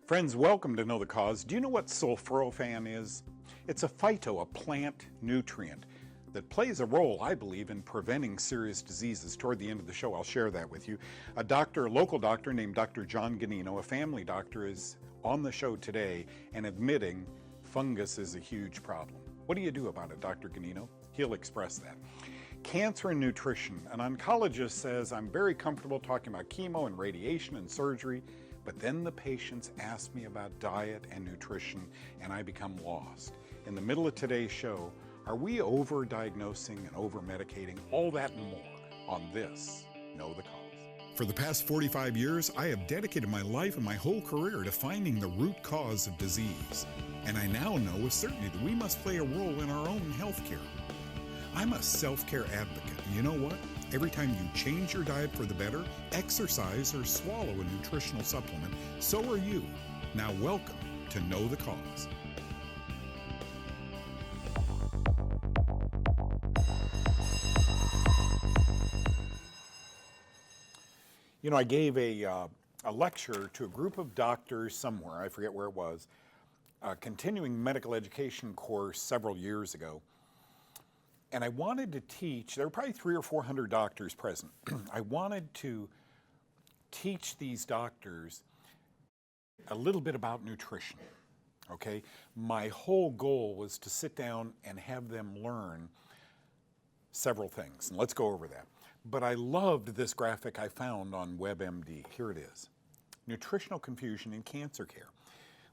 Friends, welcome to Know the Cause. Do you know what sulforaphane is? It's a plant nutrient that plays a role, I believe, in preventing serious diseases. Toward the end of the show, I'll share that with you. A local doctor named Dr. Gonino, a family doctor, is on the show today and admitting fungus is a huge problem. What do you do about it, Dr. Gonino? He'll express that. Cancer and nutrition. An oncologist says, I'm very comfortable talking about chemo and radiation and surgery, but then the patients ask me about diet and nutrition and I become lost. In the middle of today's show, are we over-diagnosing and over-medicating? All that and more on this Know the Cause. For the past 45 years, I have dedicated my life and my whole career to finding the root cause of disease. And I now know with certainty that we must play a role in our own health care. I'm a self-care advocate. You know what? Every time you change your diet for the better, exercise, or swallow a nutritional supplement, so are you. Now welcome to Know the Cause. You know, I gave a lecture to a group of doctors somewhere, I forget where it was, a continuing medical education course several years ago. And I wanted to teach, there were probably 300 or 400 doctors present. I wanted to teach these doctors a little bit about nutrition, okay? My whole goal was to sit down and have them learn several things, and let's go over that. But I loved this graphic I found on WebMD. Here it is. Nutritional confusion in cancer care.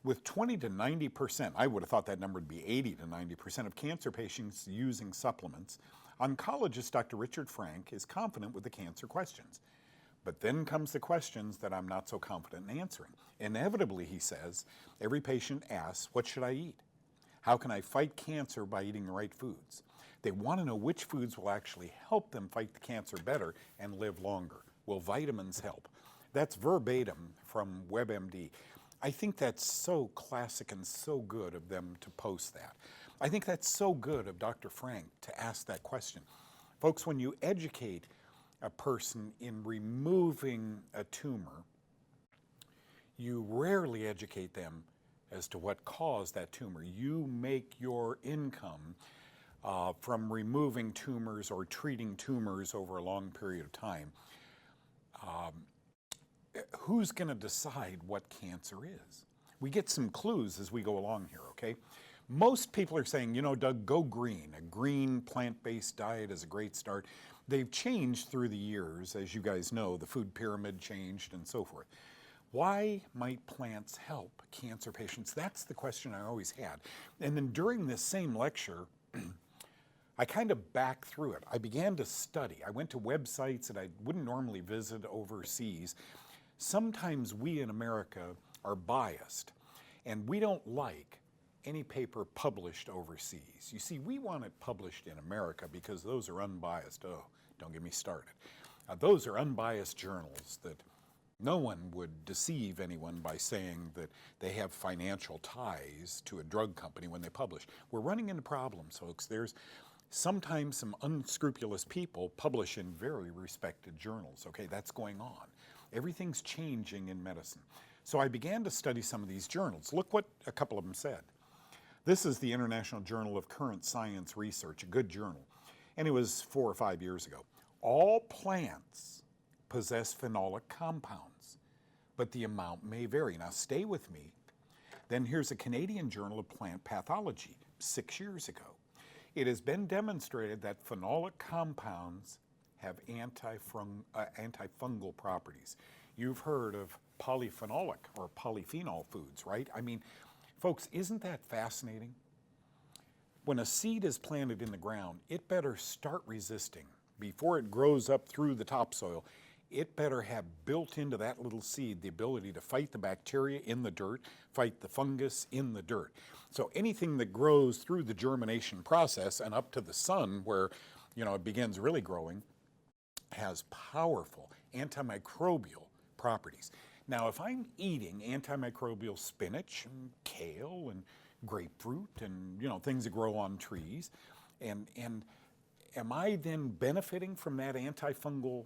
With 20 to 90%, I would have thought that number would be 80 to 90% of cancer patients using supplements, oncologist Dr. Richard Frank is confident with the cancer questions. But then comes the questions that I'm not so confident in answering. Inevitably, he says, every patient asks, what should I eat? How can I fight cancer by eating the right foods? They want to know which foods will actually help them fight the cancer better and live longer. Will vitamins help? That's verbatim from WebMD. I think that's so classic and so good of them to post that. I think that's so good of Dr. Frank to ask that question. Folks, when you educate a person in removing a tumor, you rarely educate them as to what caused that tumor. You make your income from removing tumors or treating tumors over a long period of time. Who's going to decide what cancer is? We get some clues as we go along here, okay? Most people are saying, you know, Doug, go green. A green plant-based diet is a great start. They've changed through the years, as you guys know, the food pyramid changed and so forth. Why might plants help cancer patients? That's the question I always had. And then during this same lecture, I kind of backed through it. I began to study. I went to websites that I wouldn't normally visit overseas. Sometimes we in America are biased, and we don't like any paper published overseas. You see, we want it published in America because those are unbiased. Oh, don't get me started. Those are unbiased journals that no one would deceive anyone by saying that they have financial ties to a drug company when they publish. We're running into problems, folks. There's sometimes some unscrupulous people publish in very respected journals. Okay, that's going on. Everything's changing in medicine. So I began to study some of these journals. Look what a couple of them said. This is the International Journal of Current Science Research, a good journal. And it was 4 or 5 years ago. All plants possess phenolic compounds, but the amount may vary. Now stay with me. Then here's a Canadian Journal of Plant Pathology, 6 years ago. It has been demonstrated that phenolic compounds have antifungal properties. You've heard of polyphenolic or polyphenol foods, right? I mean, folks, isn't that fascinating? When a seed is planted in the ground, it better start resisting. Before it grows up through the topsoil, it better have built into that little seed the ability to fight the bacteria in the dirt, fight the fungus in the dirt. So anything that grows through the germination process and up to the sun where, you know, it begins really growing, has powerful antimicrobial properties. Now, if I'm eating antimicrobial spinach and kale and grapefruit and, you know, things that grow on trees, and am I then benefiting from that antifungal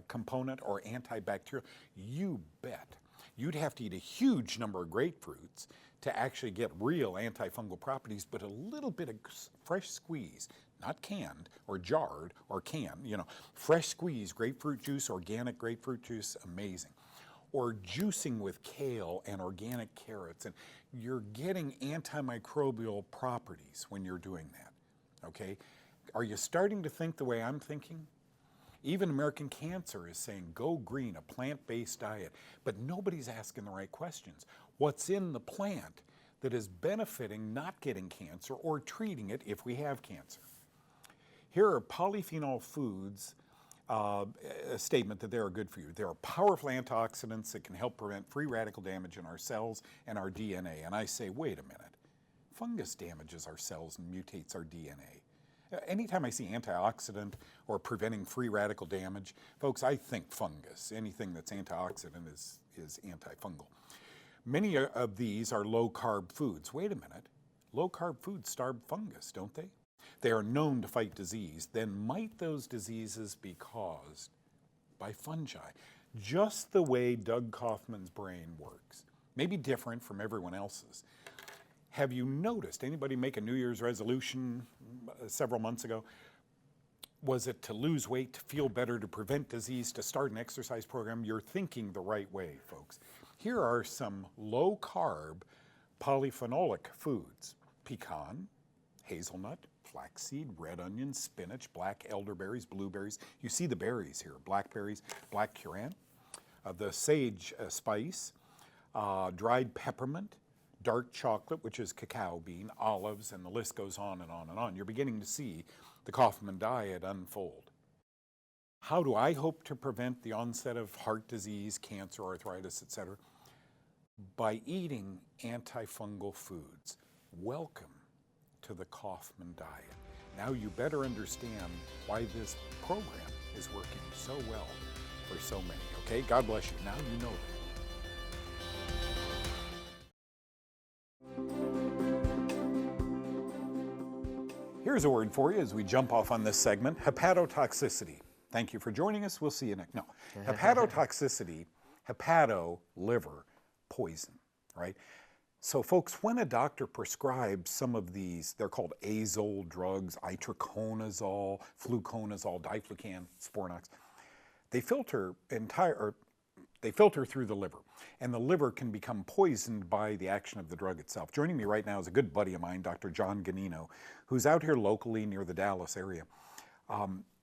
component or antibacterial? You bet. You'd have to eat a huge number of grapefruits to actually get real antifungal properties, but a little bit of fresh squeeze, not canned or jarred or canned, fresh squeeze, grapefruit juice, organic grapefruit juice, amazing. Or juicing with kale and organic carrots, and you're getting antimicrobial properties when you're doing that, okay? Are you starting to think the way I'm thinking? Even American Cancer is saying, go green, a plant-based diet. But nobody's asking the right questions. What's in the plant that is benefiting not getting cancer or treating it if we have cancer? Here are polyphenol foods, a statement that they are good for you. They are powerful antioxidants that can help prevent free radical damage in our cells and our DNA. And I say, wait a minute. Fungus damages our cells and mutates our DNA. Anytime I see antioxidant or preventing free radical damage, folks, I think fungus. Anything that's antioxidant is antifungal. Many of these are low-carb foods. Wait a minute. Low-carb foods starve fungus, don't they? They are known to fight disease. Then might those diseases be caused by fungi? Just the way Doug Kaufman's brain works. Maybe different from everyone else's. Have you noticed, anybody make a New Year's resolution several months ago? Was it to lose weight, to feel better, to prevent disease, to start an exercise program? You're thinking the right way, folks. Here are some low-carb polyphenolic foods. Pecan, hazelnut, flaxseed, red onion, spinach, black elderberries, blueberries. You see the berries here, blackberries, black currant, the sage spice, dried peppermint, dark chocolate, which is cacao bean, olives, and the list goes on and on and on. You're beginning to see the Kaufman diet unfold. How do I hope to prevent the onset of heart disease, cancer, arthritis, etc.? By eating antifungal foods. Welcome to the Kaufman diet. Now you better understand why this program is working so well for so many, okay? God bless you. Now you know that. Here's a word for you as we jump off on this segment, hepatotoxicity. Thank you for joining us. We'll see you next. No, hepatotoxicity, hepato, liver, poison, right? So folks, when a doctor prescribes some of these, they're called azole drugs, itraconazole, fluconazole, diflucan, Sporanox, they filter through the liver, and the liver can become poisoned by the action of the drug itself. Joining me right now is a good buddy of mine, Dr. John Gonino, who's out here locally near the Dallas area.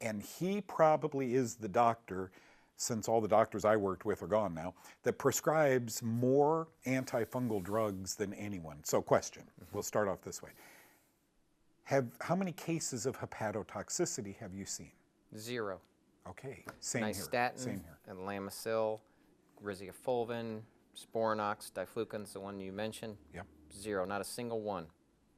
And he probably is the doctor, since all the doctors I worked with are gone now, that prescribes more antifungal drugs than anyone. So question, we'll start off this way. How many cases of hepatotoxicity have you seen? 0. Okay, same here. Nystatin, and Lamisil, Griziafulvin, Sporanox, Diflucan's the one you mentioned. Yep. 0, not a single one.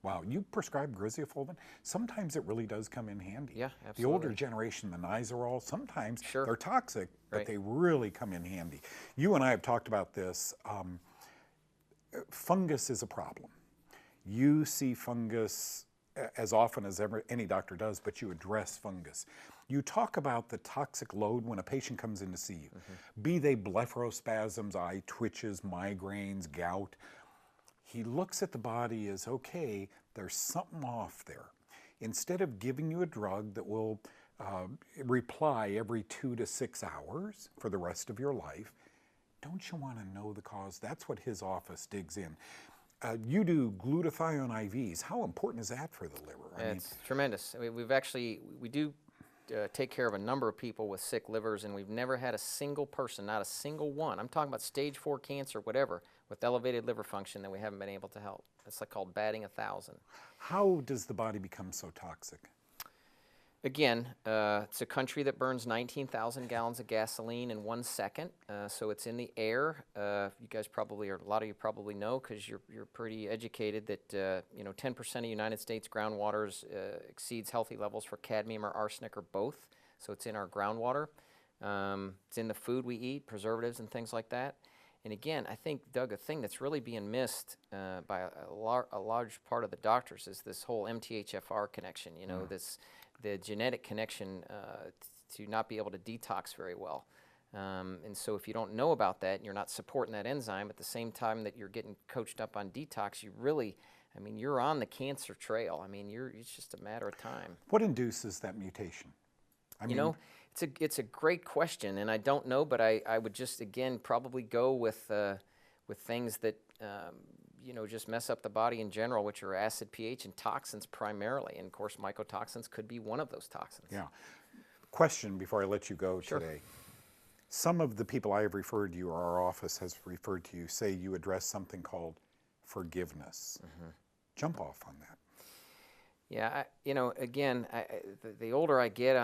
Wow, you prescribe Griziafulvin? Sometimes it really does come in handy. Yeah, absolutely. The older generation, the Nizoral, sometimes Sure. they're toxic, but Right. they really come in handy. You and I have talked about this. Fungus is a problem. You see fungus as often as any doctor does, but you address fungus. You talk about the toxic load when a patient comes in to see you, be they blepharospasms, eye twitches, migraines, gout. He looks at the body as, okay, there's something off there. Instead of giving you a drug that will reply every 2 to 6 hours for the rest of your life, don't you want to know the cause? That's what his office digs in. You do glutathione IVs. How important is that for the liver? It's tremendous. We do take care of a number of people with sick livers, and we've never had a single person, not a single one, I'm talking about stage 4 cancer, whatever, with elevated liver function that we haven't been able to help. It's like called batting 1,000. How does the body become so toxic? Again, it's a country that burns 19,000 gallons of gasoline in 1 second, so it's in the air. You guys probably, or a lot of you probably know, because you're pretty educated, that 10% of United States groundwaters exceeds healthy levels for cadmium or arsenic or both. So it's in our groundwater. It's in the food we eat, preservatives and things like that. And again, I think, Doug, a thing that's really being missed by a large part of the doctors is this whole MTHFR connection. The genetic connection to not be able to detox very well. And so if you don't know about that and you're not supporting that enzyme at the same time that you're getting coached up on detox, you really, I mean, you're on the cancer trail. I mean, it's just a matter of time. What induces that mutation? You know, it's a great question, and I don't know, but I would just, again, probably go with things that, you know, just mess up the body in general, which are acid, pH, and toxins primarily. And, of course, mycotoxins could be one of those toxins. Yeah. Question before I let you go Sure. today. Some of the people I have referred to you, or our office has referred to you, say you address something called forgiveness. Jump off on that. Yeah, you know, again, the older I get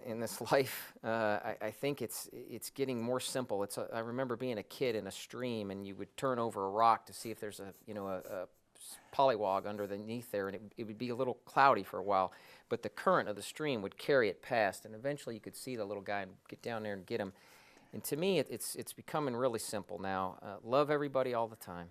in this life, I think it's getting more simple. I remember being a kid in a stream, and you would turn over a rock to see if there's a polywog underneath there, and it would be a little cloudy for a while, but the current of the stream would carry it past, and eventually you could see the little guy and get down there and get him. And to me, it's becoming really simple now. Love everybody all the time.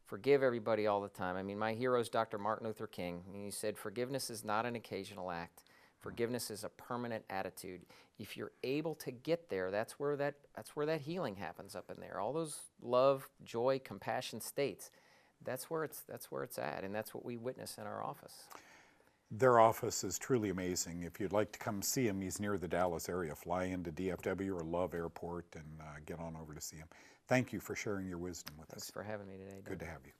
Forgive everybody all the time. I mean, my hero is Dr. Martin Luther King. And he said, forgiveness is not an occasional act. Forgiveness is a permanent attitude. If you're able to get there, that's where that healing happens up in there. All those love, joy, compassion states. That's where it's at, and that's what we witness in our office. Their office is truly amazing. If you'd like to come see him, he's near the Dallas area. Fly into DFW or Love Airport and get on over to see him. Thank you for sharing your wisdom with us. Thanks for having me today, Doug. Good to have you.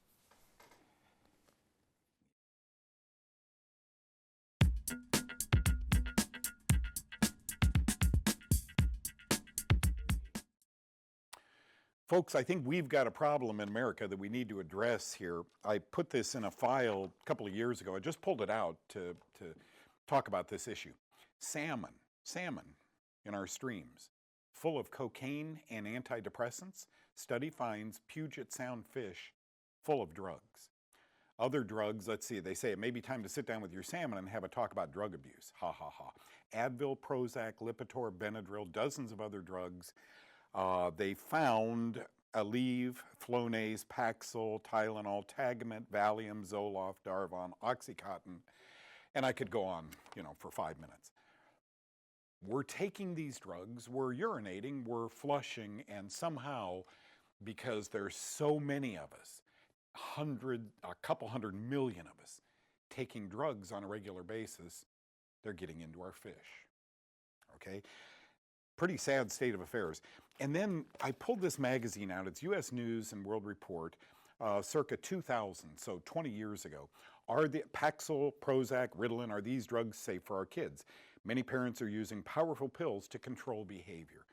Folks, I think we've got a problem in America that we need to address here. I put this in a file a couple of years ago. I just pulled it out to talk about this issue. Salmon in our streams, full of cocaine and antidepressants. Study finds Puget Sound fish full of drugs. Other drugs, let's see, they say it may be time to sit down with your salmon and have a talk about drug abuse. Ha ha ha. Advil, Prozac, Lipitor, Benadryl, dozens of other drugs. They found Aleve, Flonase, Paxil, Tylenol, Tagamet, Valium, Zoloft, Darvon, Oxycontin, and I could go on, for 5 minutes. We're taking these drugs, we're urinating, we're flushing, and somehow, because there's so many of us, a couple 100 million of us, taking drugs on a regular basis, they're getting into our fish. Okay? Pretty sad state of affairs. And then I pulled this magazine out. It's U.S. News and World Report, circa 2000, so 20 years ago. Are the Paxil, Prozac, Ritalin, are these drugs safe for our kids? Many parents are using powerful pills to control behavior.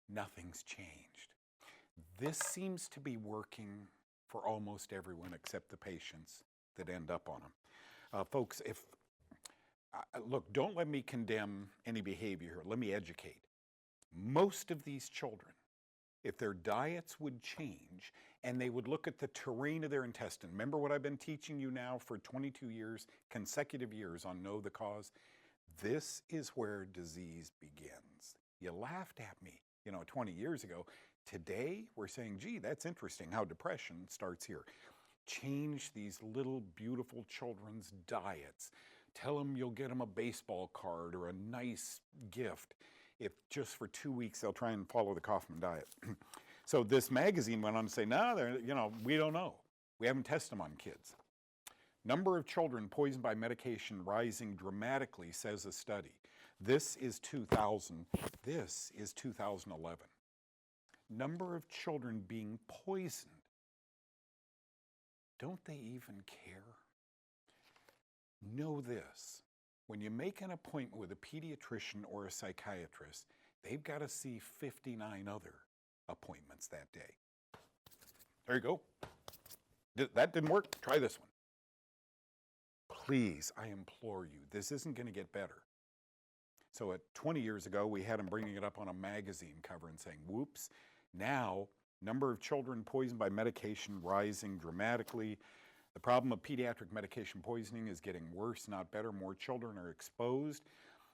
Nothing's changed. This seems to be working for almost everyone except the patients that end up on them. Folks, look, don't let me condemn any behavior here. Let me educate. Most of these children, if their diets would change and they would look at the terrain of their intestine, remember what I've been teaching you now for 22 years, consecutive years on Know the Cause? This is where disease begins. You laughed at me, 20 years ago. Today, we're saying, gee, that's interesting how depression starts here. Change these little beautiful children's diets. Tell them you'll get them a baseball card or a nice gift. If just for 2 weeks they'll try and follow the Kaufman diet. So this magazine went on to say, no, we don't know. We haven't tested them on kids. Number of children poisoned by medication rising dramatically, says a study. This is 2000. This is 2011. Number of children being poisoned. Don't they even care? Know this. When you make an appointment with a pediatrician or a psychiatrist, they've got to see 59 other appointments that day. There you go. That didn't work. Try this one. Please, I implore you, this isn't going to get better. So 20 years ago, we had them bringing it up on a magazine cover and saying, whoops, now number of children poisoned by medication rising dramatically. The problem of pediatric medication poisoning is getting worse, not better. More children are exposed,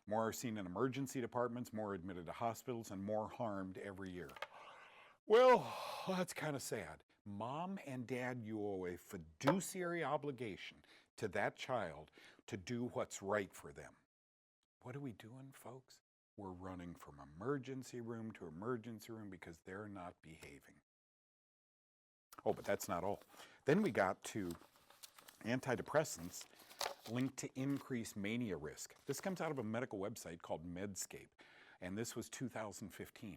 more are seen in emergency departments, more are admitted to hospitals, and more harmed every year. Well, that's kind of sad. Mom and dad, you owe a fiduciary obligation to that child to do what's right for them. What are we doing, folks? we're running from emergency room to emergency room because they're not behaving. Oh, but that's not all. Then we got to antidepressants linked to increased mania risk. This comes out of a medical website called Medscape, and this was 2015.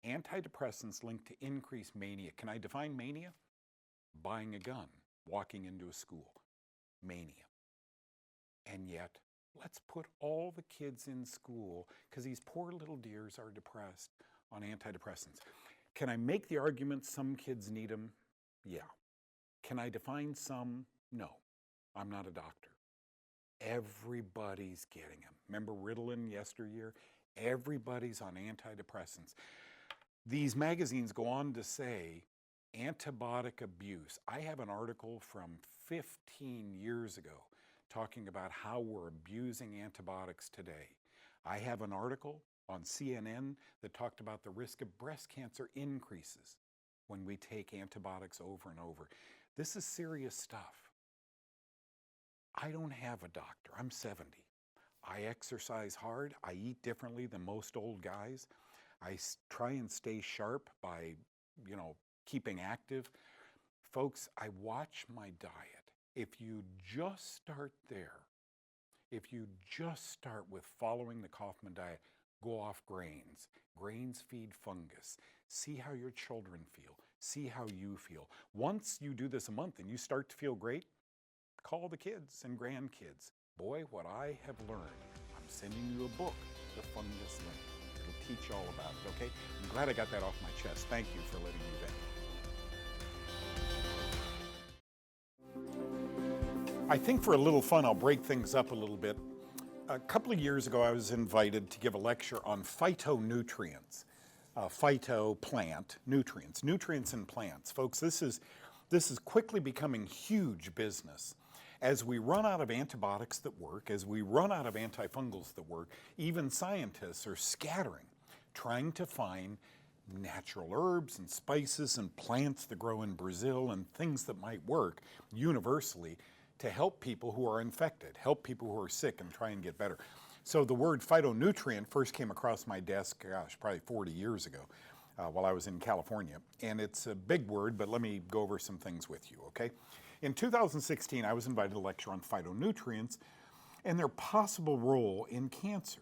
Antidepressants linked to increased mania. Can I define mania? Buying a gun, walking into a school. Mania. And yet, let's put all the kids in school, because these poor little dears are depressed, on antidepressants. Can I make the argument some kids need them? Yeah. Can I define some? No. I'm not a doctor. Everybody's getting them. Remember Ritalin yesteryear? Everybody's on antidepressants. These magazines go on to say antibiotic abuse. I have an article from 15 years ago talking about how we're abusing antibiotics today. I have an article on CNN that talked about the risk of breast cancer increases when we take antibiotics over and over. This is serious stuff. I don't have a doctor. I'm 70. I exercise hard. I eat differently than most old guys. I try and stay sharp by, keeping active. Folks, I watch my diet. If you just start there, if you just start with following the Kaufman diet, go off grains. Grains feed fungus. See how your children feel. See how you feel. Once you do this a month and you start to feel great, call the kids and grandkids. Boy, what I have learned. I'm sending you a book, The Fungus Link. It'll teach you all about it, okay? I'm glad I got that off my chest. Thank you for letting me vent. I think for a little fun, I'll break things up a little bit. A couple of years ago, I was invited to give a lecture on phytonutrients. Phyto, plant, nutrients. Nutrients in plants. Folks, this is quickly becoming huge business. As we run out of antibiotics that work, as we run out of antifungals that work, even scientists are scattering, trying to find natural herbs and spices and plants that grow in Brazil and things that might work universally to help people who are infected, help people who are sick and try and get better. So the word phytonutrient first came across my desk, probably 40 years ago while I was in California. And it's a big word, but let me go over some things with you, okay? In 2016, I was invited to lecture on phytonutrients and their possible role in cancer.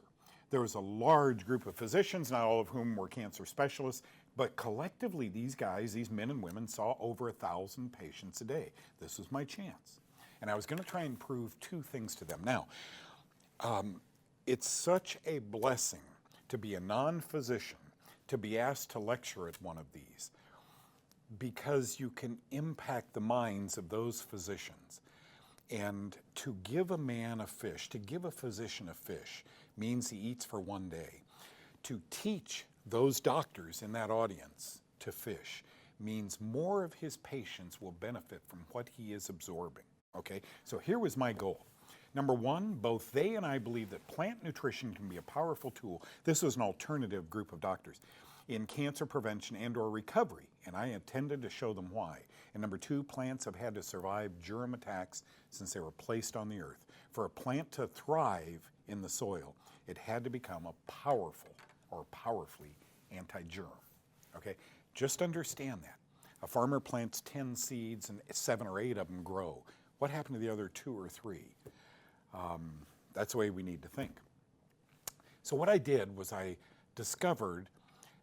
There was a large group of physicians, not all of whom were cancer specialists, but collectively these guys, these men and women, saw over 1,000 patients a day. This was my chance. And I was going to try and prove two things to them. Now, it's such a blessing to be a non-physician, to be asked to lecture at one of these, because you can impact the minds of those physicians. And to give a man a fish, to give a physician a fish, means he eats for one day. To teach those doctors in that audience to fish means more of his patients will benefit from what he is absorbing. Okay, so here was my goal. Number one, both they and I believe that plant nutrition can be a powerful tool. This was an alternative group of doctors in cancer prevention and or recovery, and I intended to show them why. And number two, plants have had to survive germ attacks since they were placed on the earth. For a plant to thrive in the soil, it had to become a powerful or powerfully anti-germ. Okay, just understand that. A farmer plants 10 seeds and 7 or 8 of them grow. What happened to the other 2 or 3? That's the way we need to think. So what I did was I discovered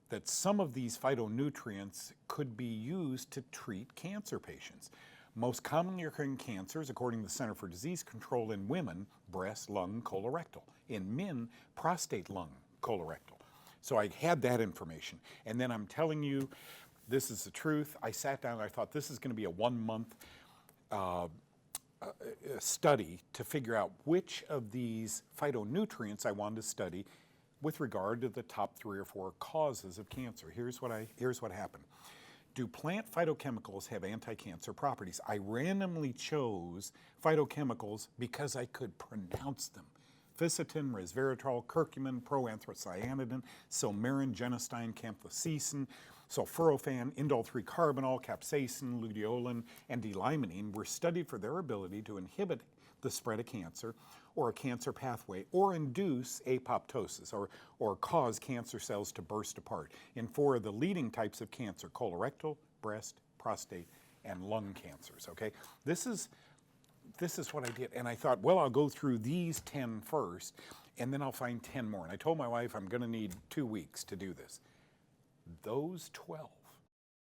that some of these phytonutrients could be used to treat cancer patients. Most commonly occurring cancers, according to the Center for Disease Control in women, breast, lung, colorectal. In men, prostate, lung, colorectal. So I had that information. And then I'm telling you, this is the truth. I sat down and I thought this is going to be a 1-month study to figure out which of these phytonutrients I wanted to study with regard to the top 3 or 4 causes of cancer. Here's what happened. Do plant phytochemicals have anti-cancer properties? I randomly chose phytochemicals because I could pronounce them. Ficitin, resveratrol, curcumin, proanthocyanidin, silmarin, genistein, camptothecin, sulforaphane, indole-3-carbinol, capsaicin, luteolin, and d-limonene were studied for their ability to inhibit the spread of cancer or a cancer pathway, or induce apoptosis, or cause cancer cells to burst apart in 4 of the leading types of cancer: colorectal, breast, prostate, and lung cancers, okay? This is what I did, and I thought, well, I'll go through these 10 first, and then I'll find 10 more. And I told my wife I'm gonna need 2 weeks to do this. Those 12,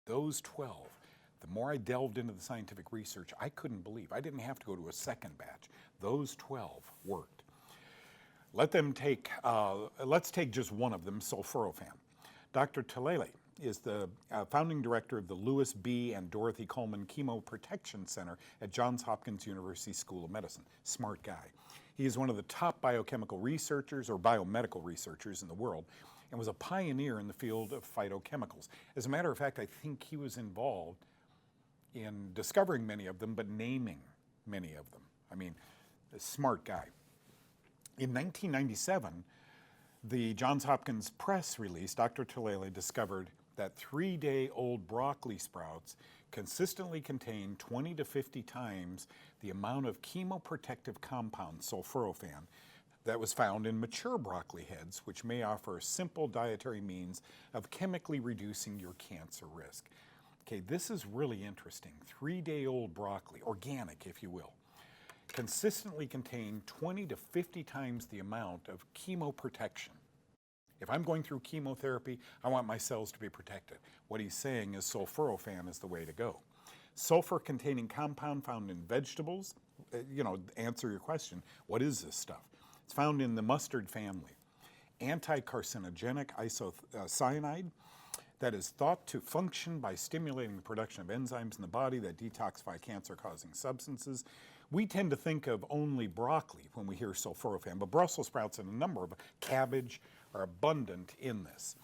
the more I delved into the scientific research, I couldn't believe. I didn't have to go to a second batch. Those 12 worked. Let's take just one of them, sulforaphane. Dr. Talele is the founding director of the Lewis B. and Dorothy Coleman Chemoprotection Center at Johns Hopkins University School of Medicine. Smart guy. He is one of the top biochemical researchers or biomedical researchers in the world, and was a pioneer in the field of phytochemicals. As a matter of fact, I think he was involved in discovering many of them, but naming many of them. I mean, a smart guy. In 1997, the Johns Hopkins Press release, Dr. Talele discovered that 3-day-old broccoli sprouts consistently contain 20 to 50 times the amount of chemoprotective compound, sulforaphane, that was found in mature broccoli heads, which may offer a simple dietary means of chemically reducing your cancer risk. Okay, this is really interesting. 3-day-old broccoli, organic if you will, consistently contain 20 to 50 times the amount of chemoprotection. If I'm going through chemotherapy, I want my cells to be protected. What he's saying is sulforaphane is the way to go. Sulfur-containing compound found in vegetables, answer your question, what is this stuff? It's found in the mustard family. Anti-carcinogenic isocyanide that is thought to function by stimulating the production of enzymes in the body that detoxify cancer-causing substances. We tend to think of only broccoli when we hear sulforaphane, but Brussels sprouts and a number of cabbage are abundant in this.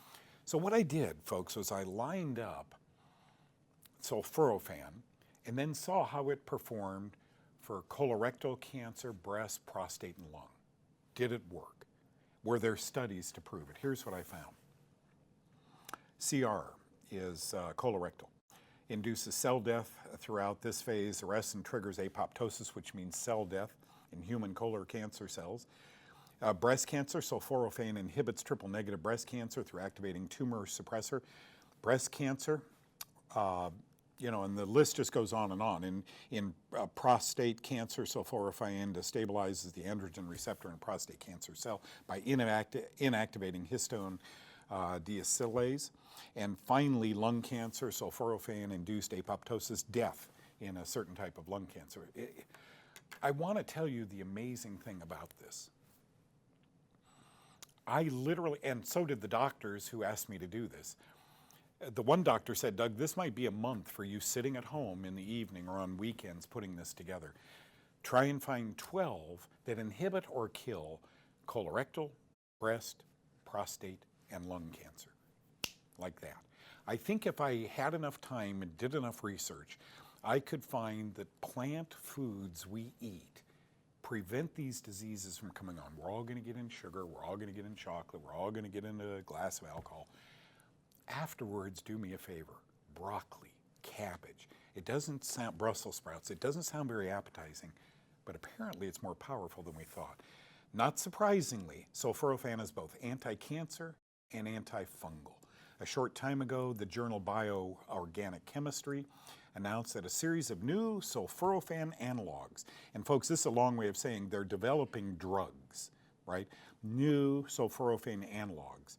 So what I did, folks, was I lined up sulforaphane and then saw how it performed for colorectal cancer, breast, prostate, and lung. Did it work? Were there studies to prove it? Here's what I found. CR is colorectal. Induces cell death throughout this phase, arrests and triggers apoptosis, which means cell death in human colon cancer cells. Breast cancer, sulforaphane inhibits triple-negative breast cancer through activating tumor suppressor. Breast cancer, and the list just goes on and on. In prostate cancer, sulforaphane stabilizes the androgen receptor in prostate cancer cell by inactivating histone deacylase. And finally, lung cancer, sulforaphane-induced apoptosis, death in a certain type of lung cancer. I want to tell you the amazing thing about this. I literally, and so did the doctors who asked me to do this. The one doctor said, Doug, this might be a month for you sitting at home in the evening or on weekends putting this together. Try and find 12 that inhibit or kill colorectal, breast, prostate, and lung cancer. Like that. I think if I had enough time and did enough research, I could find that plant foods we eat prevent these diseases from coming on. We're all going to get in sugar, we're all going to get in chocolate, we're all going to get into a glass of alcohol. Afterwards, do me a favor, broccoli, cabbage. It doesn't sound, Brussels sprouts, it doesn't sound very appetizing, but apparently it's more powerful than we thought. Not surprisingly, sulforaphane is both anti-cancer and antifungal. A short time ago, the journal Bioorganic Chemistry announced that a series of new sulforaphane analogs, and folks, this is a long way of saying they're developing drugs, right? New sulforaphane analogs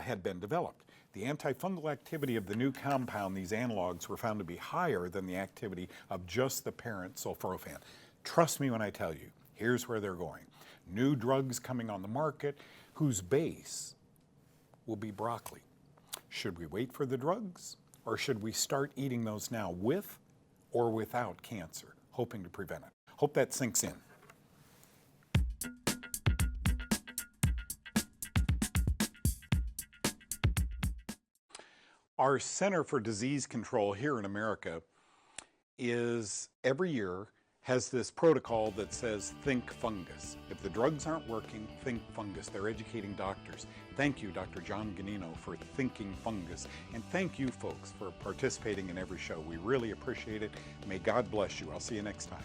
had been developed. The antifungal activity of the new compound, these analogs, were found to be higher than the activity of just the parent sulforaphane. Trust me when I tell you, here's where they're going. New drugs coming on the market whose base will be broccoli. Should we wait for the drugs, or should we start eating those now with or without cancer, hoping to prevent it? Hope that sinks in. Our Center for Disease Control here in America is every year has this protocol that says think fungus. If the drugs aren't working, think fungus. They're educating doctors. Thank you, Dr. John Gonino, for thinking fungus. And thank you, folks, for participating in every show. We really appreciate it. May God bless you. I'll see you next time.